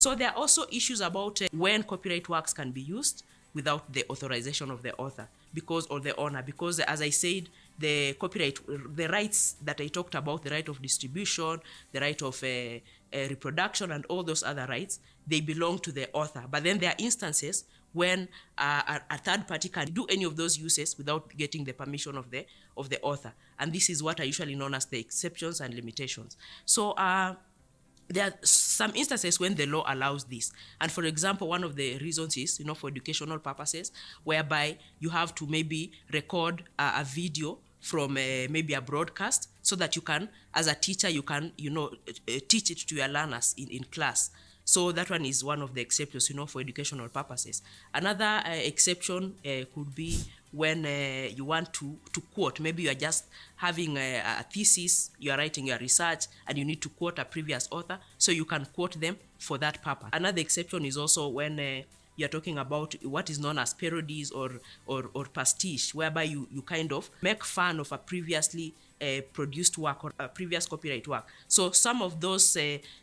So there are also issues about when copyright works can be used without the authorization of the author or the owner, because as I said, the copyright, the rights that I talked about, the right of distribution, the right of reproduction, and all those other rights, they belong to the author. But then there are instances when a third party can do any of those uses without getting the permission of the author. And this is what are usually known as the exceptions and limitations. So there are some instances when the law allows this. And for example, one of the reasons is, for educational purposes, whereby you have to maybe record a video from maybe a broadcast, so that you can, as a teacher, you can, teach it to your learners in class. So that one is one of the exceptions, for educational purposes. Another exception could be when you want to quote. Maybe you are just having a thesis, you are writing your research, and you need to quote a previous author, so you can quote them for that purpose. Another exception is also when you're talking about what is known as parodies or pastiche, whereby you kind of make fun of a previously produced work or a previous copyright work. So some of those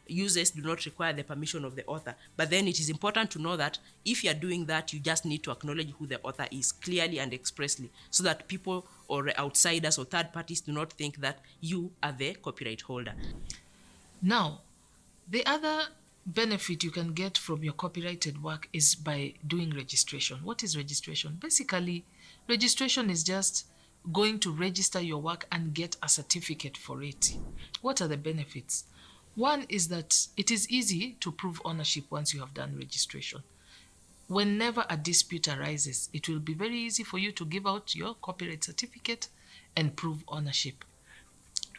uses do not require the permission of the author. But then it is important to know that if you're doing that, you just need to acknowledge who the author is clearly and expressly, so that people or outsiders or third parties do not think that you are the copyright holder. Now, the other benefit you can get from your copyrighted work is by doing registration. What is registration? Basically, registration is just going to register your work and get a certificate for it. What are the benefits? One is that it is easy to prove ownership once you have done registration. Whenever a dispute arises, it will be very easy for you to give out your copyright certificate and prove ownership.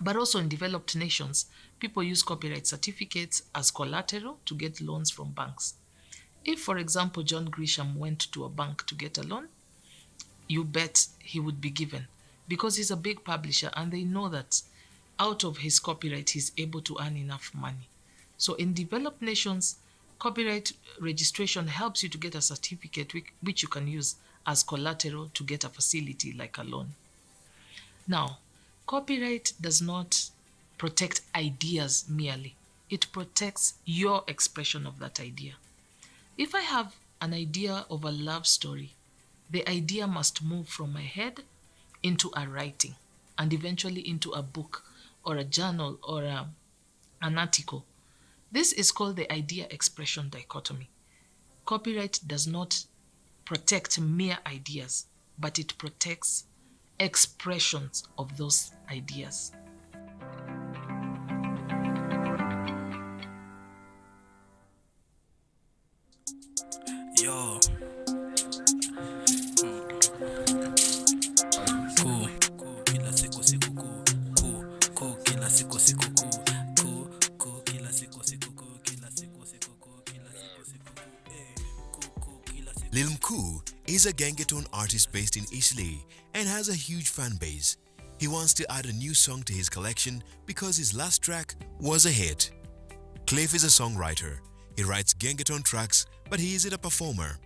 But also in developed nations, people use copyright certificates as collateral to get loans from banks. If, for example, John Grisham went to a bank to get a loan, you bet he would be given, because he's a big publisher and they know that out of his copyright, he's able to earn enough money. So in developed nations, copyright registration helps you to get a certificate which you can use as collateral to get a facility like a loan. Now, copyright does not protect ideas merely. It protects your expression of that idea. If I have an idea of a love story, the idea must move from my head into a writing and eventually into a book or a journal or an article. This is called the idea-expression dichotomy. Copyright does not protect mere ideas, but it protects expressions of those ideas. Yo. Cool. Kila siku siku cool. Kila siku siku cool. Kila siku siku cool. Kila siku siku cool. Kila siku siku cool. Lil Mkuu is a Gengeton artist based in Isiolo and has a huge fan base. He wants to add a new song to his collection because his last track was a hit. Cliff is a songwriter. He writes Gengeton tracks, but he isn't a performer.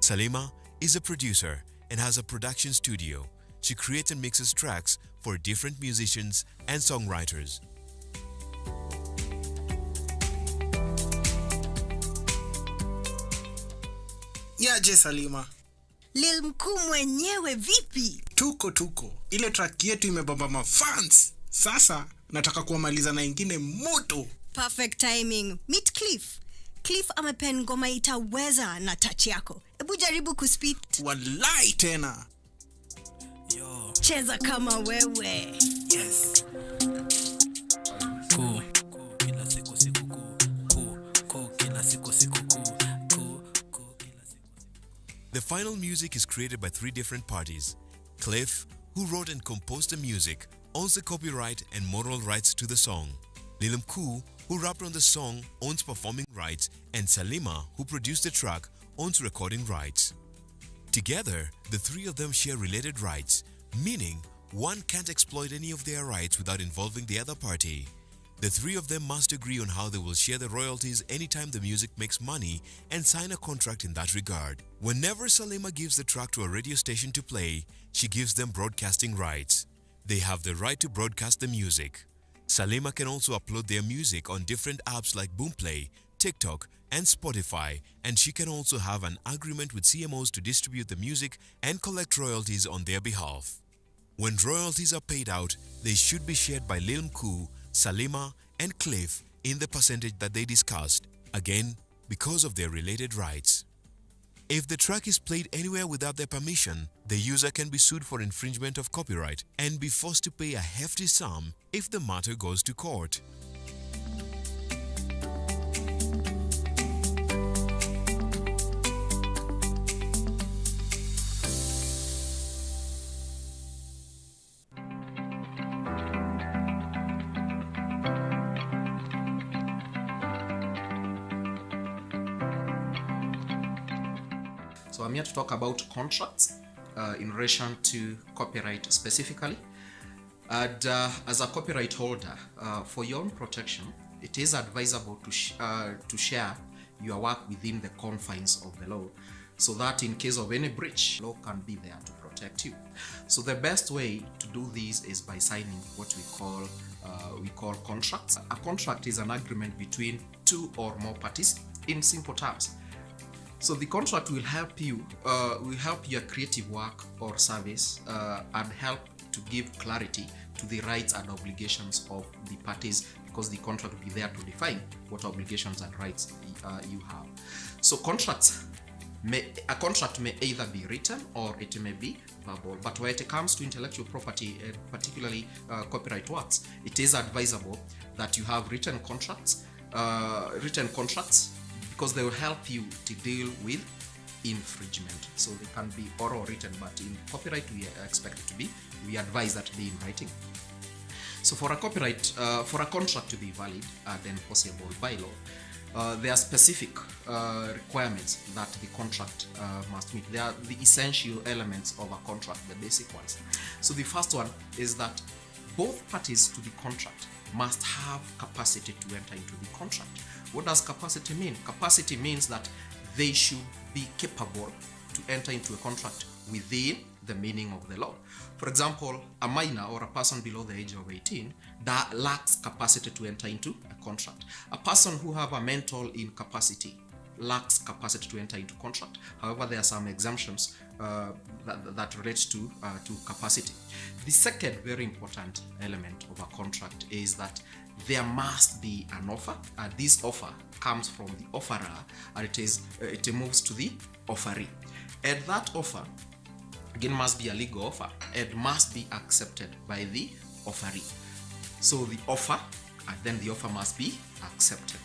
Salima is a producer and has a production studio. She creates and mixes tracks for different musicians and songwriters. Yaje Salima. Lil Mkuu mwenyewe vipi? Tuko. Ile track yetu imebamba mafans. Sasa nataka kuamaliza na ingine moto. Perfect timing. Meet Cliff. Cliff amepen ngoma itaweza na touch yako. Ebu jaribu kuspit. Walai tena. Yo. Cheza kama wewe. Yes. Cool. Kila siku siku cool. Kila siku siku cool. Kila siku. The final music is created by 3 different parties. Cliff, who wrote and composed the music, owns the copyright and moral rights to the song. Lil Mkuu, who rapped on the song, owns performing rights, and Salima, who produced the track, owns recording rights. Together, the 3 of them share related rights, meaning one can't exploit any of their rights without involving the other party. The 3 of them must agree on how they will share the royalties anytime the music makes money and sign a contract in that regard. Whenever Salima gives the track to a radio station to play, she gives them broadcasting rights. They have the right to broadcast the music. Salima can also upload their music on different apps like Boomplay, TikTok, and Spotify, and she can also have an agreement with CMOs to distribute the music and collect royalties on their behalf. When royalties are paid out, they should be shared by Lil Mkuu, Salima, and Cliff in the percentage that they discussed, again because of their related rights. If the track is played anywhere without their permission, the user can be sued for infringement of copyright and be forced to pay a hefty sum if the matter goes to court. So I'm here to talk about contracts in relation to copyright specifically. And as a copyright holder, for your own protection, it is advisable to share your work within the confines of the law, so that in case of any breach, law can be there to protect you. So the best way to do this is by signing what we call contracts. A contract is an agreement between two or more parties in simple terms. So the contract will help your creative work or service and help to give clarity to the rights and obligations of the parties, because the contract will be there to define what obligations and rights you have. So a contract may either be written or it may be verbal, but when it comes to intellectual property, particularly copyright works, it is advisable that you have written contracts because they will help you to deal with infringement. So they can be oral or written, but in copyright we expect it to be, we advise that be in writing. So for a contract to be valid and enforceable by law, there are specific requirements that the contract must meet. They are the essential elements of a contract, the basic ones. So the first one is that both parties to the contract must have capacity to enter into the contract. What does capacity mean? Capacity means that they should be capable to enter into a contract within the meaning of the law. For example, a minor or a person below the age of 18 that lacks capacity to enter into a contract. A person who have a mental incapacity lacks capacity to enter into contract. However, there are some exemptions that relate to capacity. The second very important element of a contract is that there must be an offer, and this offer comes from the offerer, and it moves to the offeree. And that offer again must be a legal offer and must be accepted by the offeree. So the offer, and then the offer must be accepted.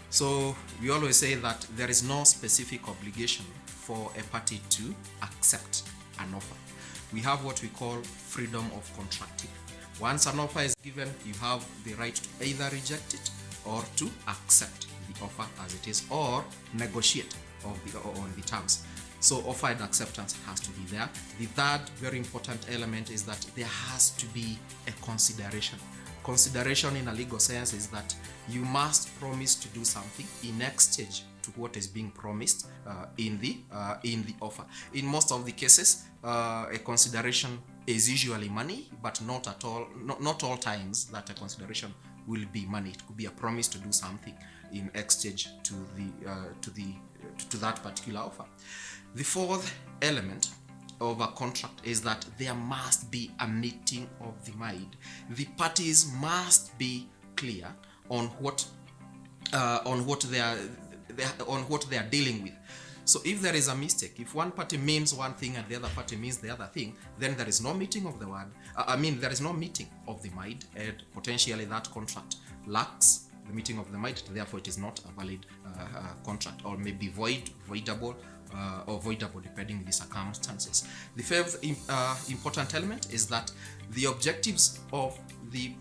So we always say that there is no specific obligation for a party to accept an offer. We have what we call freedom of contracting. Once an offer is given, you have the right to either reject it or to accept the offer as it is, or negotiate on the terms. So offer and acceptance has to be there. The third very important element is that there has to be a consideration. Consideration in a legal sense is that you must promise to do something in exchange to what is being promised in the offer. In most of the cases, a consideration is usually money, but not all times that a consideration will be money. It could be a promise to do something in exchange to that particular offer. The fourth element of a contract is that there must be a meeting of the mind. The parties must be clear on what they are dealing with. So if there is a mistake, if one party means one thing and the other party means the other thing, then there is no meeting of the there is no meeting of the mind, and potentially that contract lacks the meeting of the mind. Therefore, it is not a valid contract, or may be voidable or voidable depending on the circumstances. The fifth important element is that the objectives of the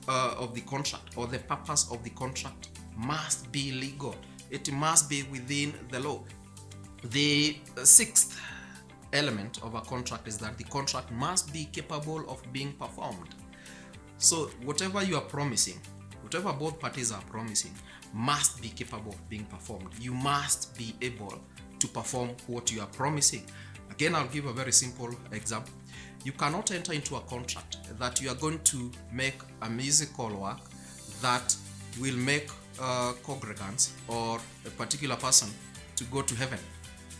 contract, or the purpose of the contract, must be legal. It must be within the law. The sixth element of a contract is that the contract must be capable of being performed. So whatever you are promising, whatever both parties are promising, must be capable of being performed. You must be able to perform what you are promising. Again, I'll give a very simple example. You cannot enter into a contract that you are going to make a musical work that will make congregants or a particular person to go to heaven.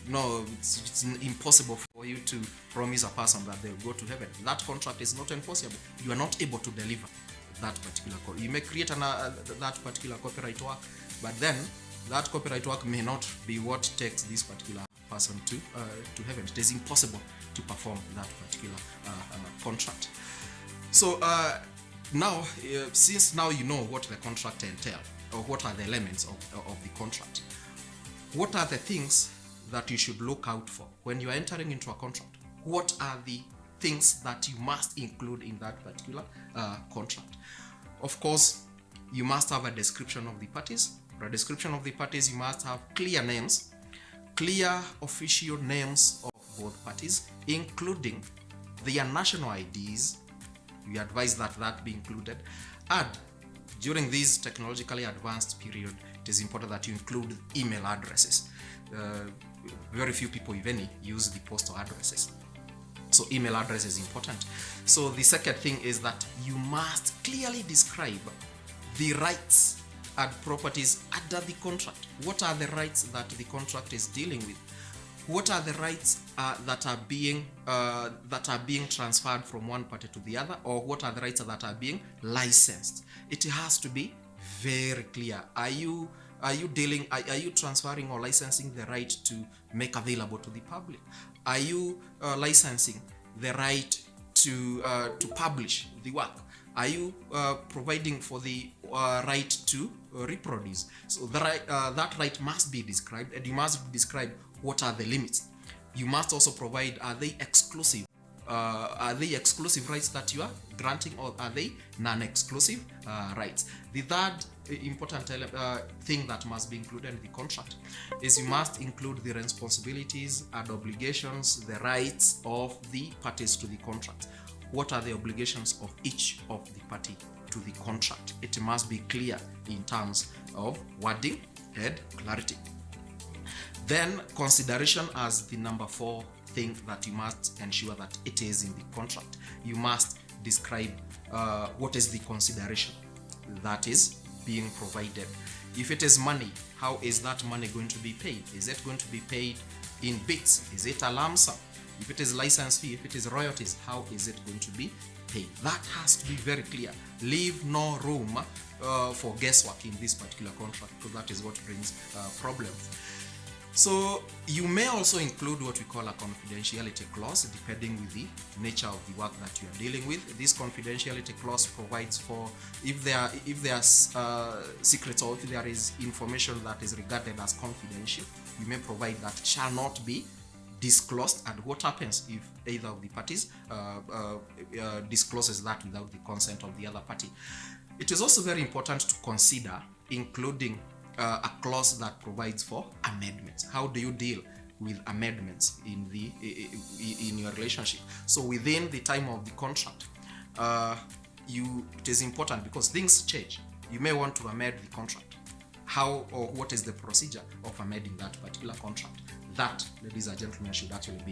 No, it's impossible for you to promise a person that they'll go to heaven. That contract is not enforceable. You are not able to deliver that particular you may create that particular copyright work, but then that copyright work may not be what takes this particular person to heaven. It is impossible to perform that particular contract. So now, since now you know what the contract entails, or what are the elements of the contract, what are the things that you should look out for when you are entering into a contract? What are the things that you must include in that particular contract? Of course, you must have a description of the parties. For a description of the parties, you must have clear names, clear official names of both parties, including their national IDs. We advise that be included. And during this technologically advanced period, it is important that you include email addresses. Very few people, if any, use the postal addresses. So email address is important. So the second thing is that you must clearly describe the rights and properties under the contract. What are the rights that the contract is dealing with? What are the rights that are being transferred from one party to the other, or what are the rights that are being licensed? It has to be very clear. Are you transferring or licensing the right to make available to the public? Are you licensing the right to publish the work? Are you providing for the right to reproduce? So that right must be described, and you must describe what are the limits. You must also provide, are they exclusive? Are they exclusive rights that you are granting, or are they non-exclusive rights? The third important thing that must be included in the contract is you must include the responsibilities and obligations, the rights of the parties to the contract. What are the obligations of each of the party to the contract? It must be clear in terms of wording and clarity. Then consideration as the number 4 thing that you must ensure that it is in the contract. You must describe what is the consideration that is being provided. If it is money, how is that money going to be paid? Is it going to be paid in bits? Is it a lump sum? If it is license fee, if it is royalties, how is it going to be paid? That has to be very clear. Leave no room for guesswork in this particular contract, because that is what brings problems. So you may also include what we call a confidentiality clause, depending with the nature of the work that you are dealing with. This confidentiality clause provides for if there are secrets, or if there is information that is regarded as confidential, you may provide that shall not be disclosed. And what happens if either of the parties discloses that without the consent of the other party? It is also very important to consider including a clause that provides for amendments. How do you deal with amendments in your relationship? So within the time of the contract, it is important because things change. You may want to amend the contract. How or what is the procedure of amending that particular contract? That, ladies and gentlemen, should actually be